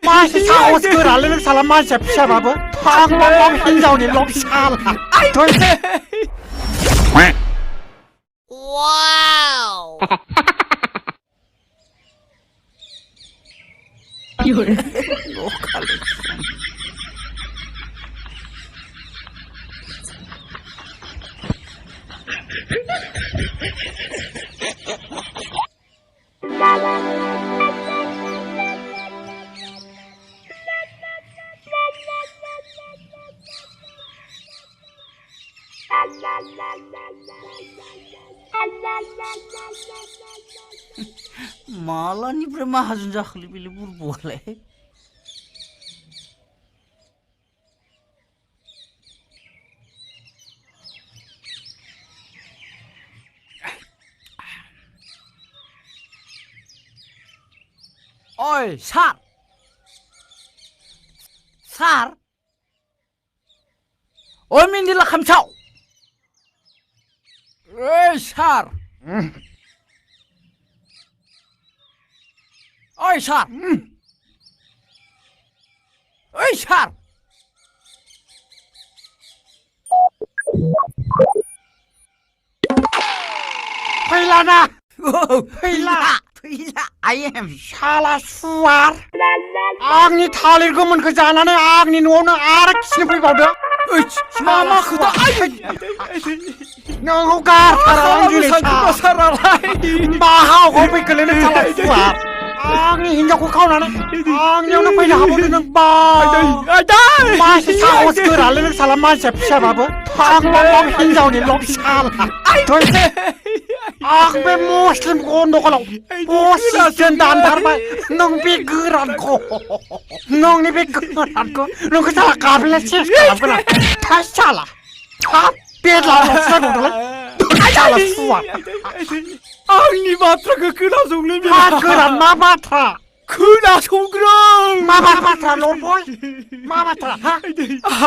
मानसि साहस गोरालै नों साला मानसिया फिसाबाबो थांबाव हिनजावनिल' फिसाला Wow! 有人。मालानिफ्राय माहाजोन जाखोलै बेलाय बुरबुआलाय ओइ सार सार ओइ मिन्दिला खामसाव ओइ सार ओइ सार ओइ सार फैलाना फैला I am साला सुवार आंनि थालिर गोमोनखौ जानानै आंनि न'आवनो आरो खिनो फैबावदों मा खोथा नोंखौ गारथारा दिनै बाहाव फैगोलै नों साला सुवार आंनि हिनजावखौ खावनानै आंनियावनो फैनो हाबावदों नों बा मानसि साहस गोरालै नों साला मानसिया फिसाबाबो थांबाव हिनजावनिल' फिसाला आं बे मुस्लिम गन्दगलाव पसिसन दानथारबाय नों बे गोरानखौ नोंनि बे गोरानखौ नोंखौ साला गाबले सेस खालामगोन आं थास साला थाब बेदलाल'सो जाबावदोंलै साला सुवा आंनि बाथ्राखौ खोनासंलै मा गोरान मा बाथ्रा खोनासंग्रो मा बाथ्रा लरबय मा बाथ्रा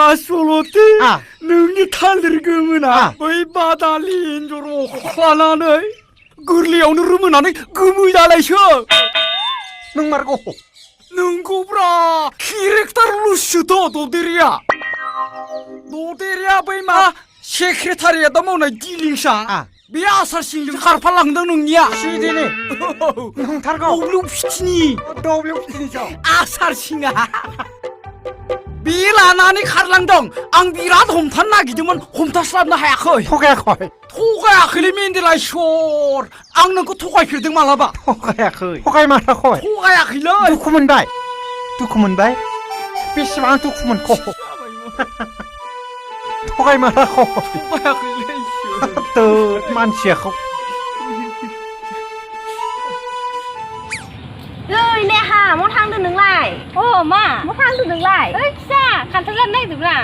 आसलथे नोंनि थालिर गोमोना बै बादालि एन्जर अख्लानानै गोरलैयावनो रोमोनानै गोमै जालायसो नों मारगौ नोंगौब्रा केरेक्टार लुसोथ' ददेरिया बै मा सेक्रेटारियेटआव मावनाय दिलिंसा बे आसार सिंजों खारफालांदों नोंनिया सिदिनि नोंथारगौ दब्लिउ फिथिनिसो आसार सिङा बे लानानै खारलांदों आं बिराद हमथानो नागिरदोंमोन हमथास्लाबनो हायाखै थगायाखैलै मेन्देला सर आं नोंखौ थगायफेरदों मालाबा थगायमाराखै थगायाखैलै दुखु मोनबाय बेसेबां दुखु मोनखौ थगायमाराखै थगायाखैलै मानसियाखौ नै नेहा मा थांदों नोंलाय मा थांदों नोंलाय ओइ फिसा खान्थाल जानो नागिरदोंब्रा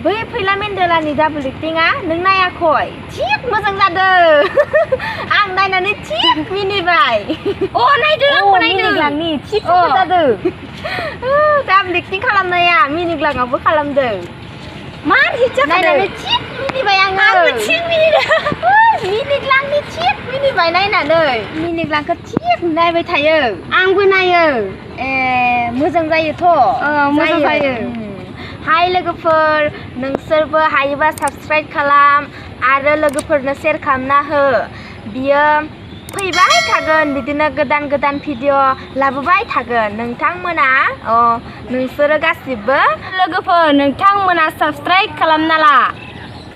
बै फैला मेन्देलानि डाबल एक्टिंआ नों नायाखै थिग मोजां जादों आं नायनानै थिग मिनिबाय नायदों आंबो मिनिग्लांनि थिग मोजां जादों डाबल एक्टिं खालामनाया मिनिग्लाङावबो खालामदों मा हिट जादों नायनानै थिग मिनिबाय आंबो थिग मिनिदों मिनिग्लांनि थिग मिनिबाय नायनानै मिनिग्लांखौ थिग नायबाय थायो आंबो नायो मोजां जायोथ' मोजां जायो हाय लोगोफोर नोंसोरबो हायोबा साबस्क्राइब खालाम आरो लोगोफोरनो शेयार खालामना हो बियो फैबाय थागोन बिदिनो गोदान भिडिअ लाबोबाय थागोन नोंथांमोना नोंसोरो गासिबो लोगोफोर नोंथांमोना साबस्क्राइब खालामना ला